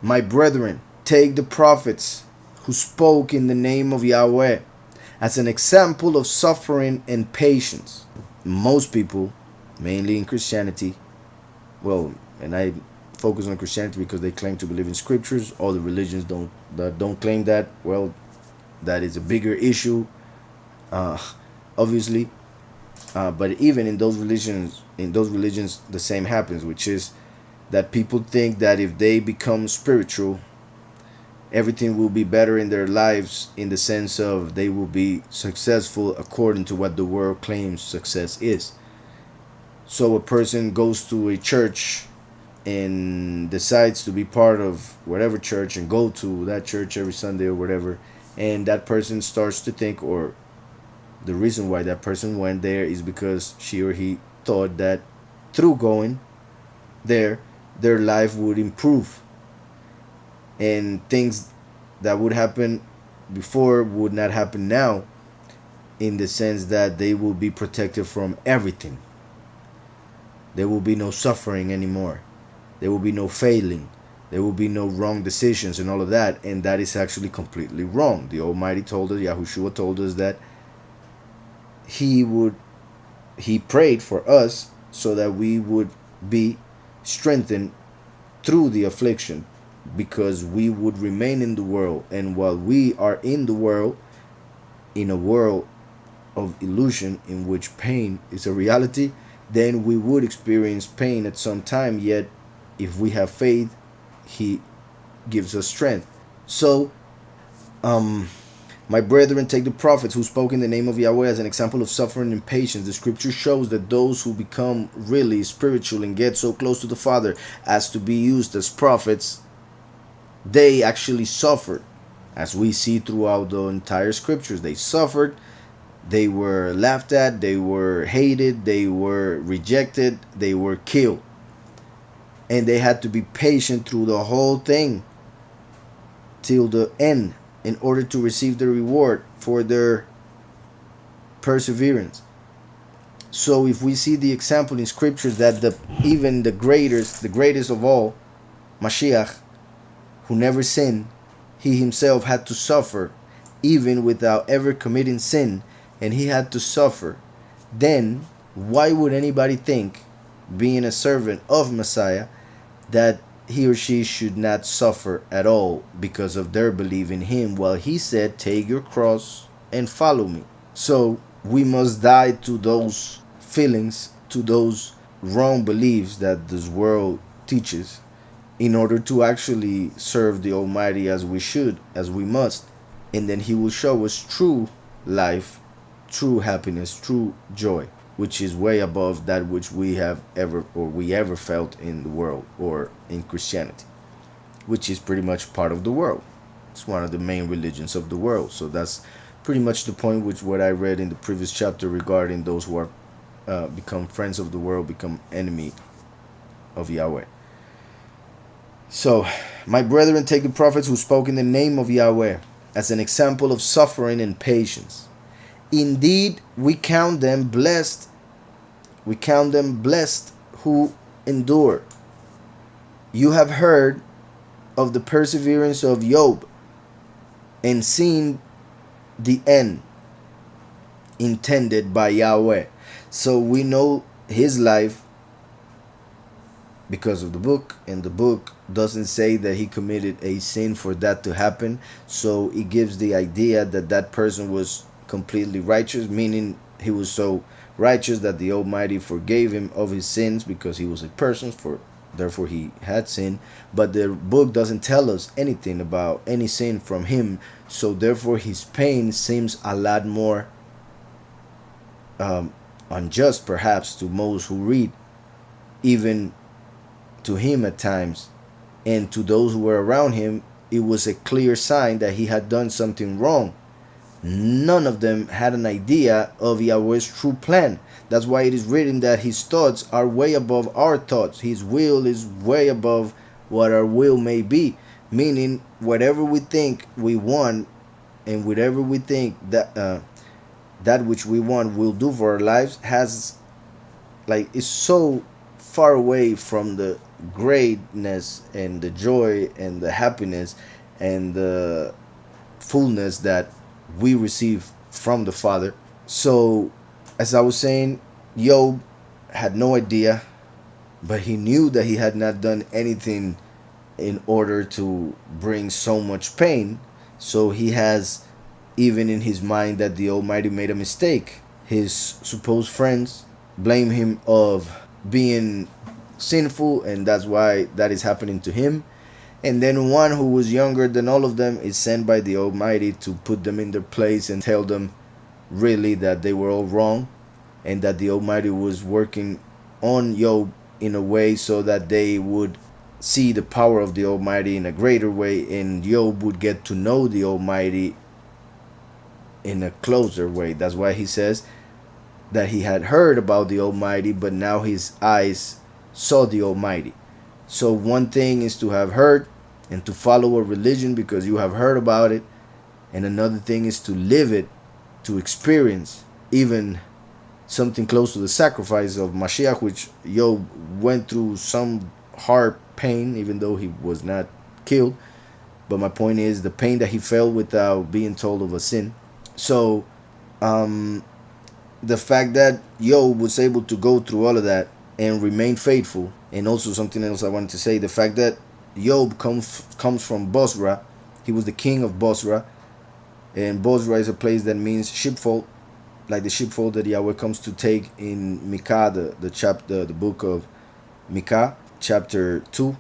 My brethren, take the prophets who spoke in the name of Yahweh as an example of suffering and patience. Most people, mainly in Christianity, well, and I focus on Christianity because they claim to believe in scriptures. All the religions don't claim that. Well, that is a bigger issue, uh, obviously. But even in those religions, the same happens, which is that people think that if they become spiritual, everything will be better in their lives, in the sense of they will be successful according to what the world claims success is. So a person goes to a church and decides to be part of whatever church and go to that church every Sunday or whatever, and that person starts to think, or the reason why that person went there is because she or he thought that through going there, their life would improve, and things that would happen before would not happen now, in the sense that they will be protected from everything. There will be no suffering anymore. There will be no failing. There will be no wrong decisions and all of that. And that is actually completely wrong. The Almighty told us, Yahushua told us that he prayed for us so that we would be strengthened through the affliction, because we would remain in the world. And while we are in the world, in a world of illusion in which pain is a reality, then we would experience pain at some time. Yet if we have faith, he gives us strength. So my brethren, take the prophets who spoke in the name of Yahweh as an example of suffering and patience. The scripture shows that those who become really spiritual and get so close to the Father as to be used as prophets, they actually suffered. As we see throughout the entire scriptures, they suffered. They were laughed at, they were hated, they were rejected, they were killed. And they had to be patient through the whole thing till the end in order to receive the reward for their perseverance. So if we see the example in scriptures that even the greatest of all, Mashiach, who never sinned, he himself had to suffer even without ever committing sin, and he had to suffer, then why would anybody think, being a servant of Messiah, that he or she should not suffer at all because of their belief in him? Well, he said, take your cross and follow me. So we must die to those feelings, to those wrong beliefs that this world teaches, in order to actually serve the Almighty as we should, as we must. And then he will show us true life, true happiness, true joy, which is way above that which we have ever felt in the world or in Christianity, which is pretty much part of the world. It's one of the main religions of the world. So that's pretty much the point, which what I read in the previous chapter regarding those who are become friends of the world, become enemy of Yahweh. So, my brethren, take the prophets who spoke in the name of Yahweh as an example of suffering and patience. Indeed, we count them blessed. We count them blessed who endure. You have heard of the perseverance of Job and seen the end intended by Yahweh. So we know his life because of the book, and the book doesn't say that he committed a sin for that to happen. So it gives the idea that that person was completely righteous, meaning he was so righteous that the Almighty forgave him of his sins because he was a person, therefore he had sin. But the book doesn't tell us anything about any sin from him, so therefore his pain seems a lot more unjust, perhaps, to most who read, even to him at times, and to those who were around him. It was a clear sign that he had done something wrong. None of them had an idea of Yahweh's true plan. That's why it is written that his thoughts are way above our thoughts. His will is way above what our will may be. Meaning, whatever we think we want, and whatever we think that that which we want will do for our lives, is so far away from the greatness and the joy and the happiness and the fullness that we receive from the Father. So, as I was saying, Job had no idea, but he knew that he had not done anything in order to bring so much pain. So he has even in his mind that the Almighty made a mistake. His supposed friends blame him of being sinful, and that's why that is happening to him. And then one who was younger than all of them is sent by the Almighty to put them in their place and tell them really that they were all wrong, and that the Almighty was working on Job in a way so that they would see the power of the Almighty in a greater way, and Job would get to know the Almighty in a closer way. That's why he says that he had heard about the Almighty, but now his eyes saw the Almighty. So one thing is to have heard and to follow a religion because you have heard about it, and another thing is to live it, to experience even something close to the sacrifice of Mashiach, which Job went through some hard pain, even though he was not killed. But my point is the pain that he felt without being told of a sin. So the fact that Job was able to go through all of that and remain faithful, and also something else I wanted to say, the fact that Job comes from Bosra. He was the king of Bosra, and Bosra is a place that means sheepfold, like the sheepfold that Yahweh comes to take in Micah, the book of Micah, chapter 2,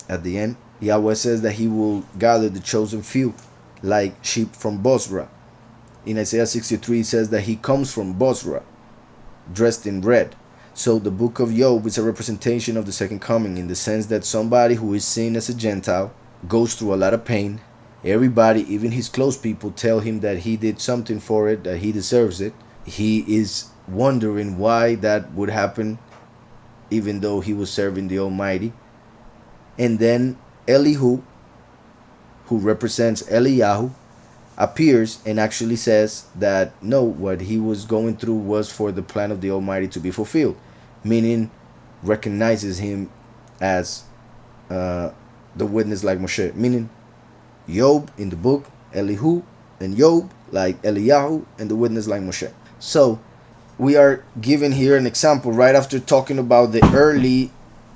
at the end. Yahweh says that he will gather the chosen few like sheep from Bosra. In Isaiah 63 it says that he comes from Bosra, dressed in red. So the book of Job is a representation of the second coming, in the sense that somebody who is seen as a Gentile goes through a lot of pain. Everybody, even his close people, tell him that he did something for it, that he deserves it. He is wondering why that would happen, even though he was serving the Almighty. And then Elihu, who represents Eliyahu, appears and actually says that no, what he was going through was for the plan of the Almighty to be fulfilled, meaning recognizes him as the witness like Moshe, meaning Job in the book, Elihu, and Job like Eliyahu, and the witness like Moshe. So we are given here an example right after talking about the early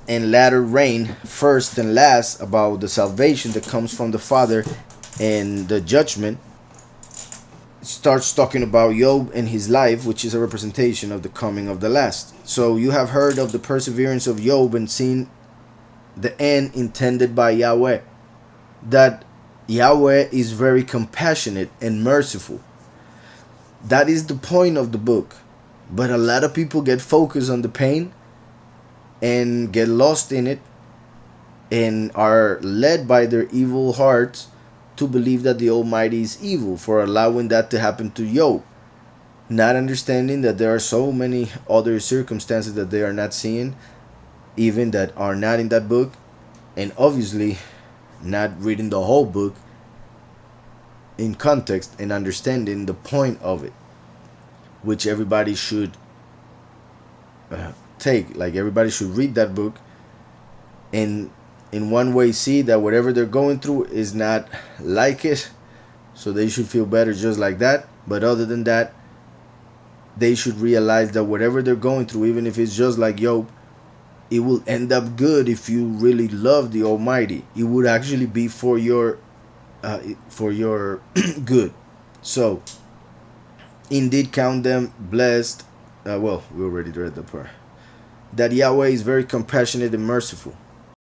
and latter rain, first and last, about the salvation that comes from the Father and the judgment. Starts talking about Job and his life, which is a representation of the coming of the last. So you have heard of the perseverance of Job and seen the end intended by Yahweh, that Yahweh is very compassionate and merciful. That is the point of the book. But a lot of people get focused on the pain and get lost in it and are led by their evil hearts to believe that the Almighty is evil for allowing that to happen to Job, not understanding that there are so many other circumstances that they are not seeing, even that are not in that book, and obviously not reading the whole book in context and understanding the point of it, which everybody should take. Like, everybody should read that book and in one way see that whatever they're going through is not like it, so they should feel better just like that. But other than that, they should realize that whatever they're going through, even if it's just like Job, it will end up good if you really love the Almighty. It would actually be for your good. So indeed count them blessed. We already read the part that Yahweh is very compassionate and merciful.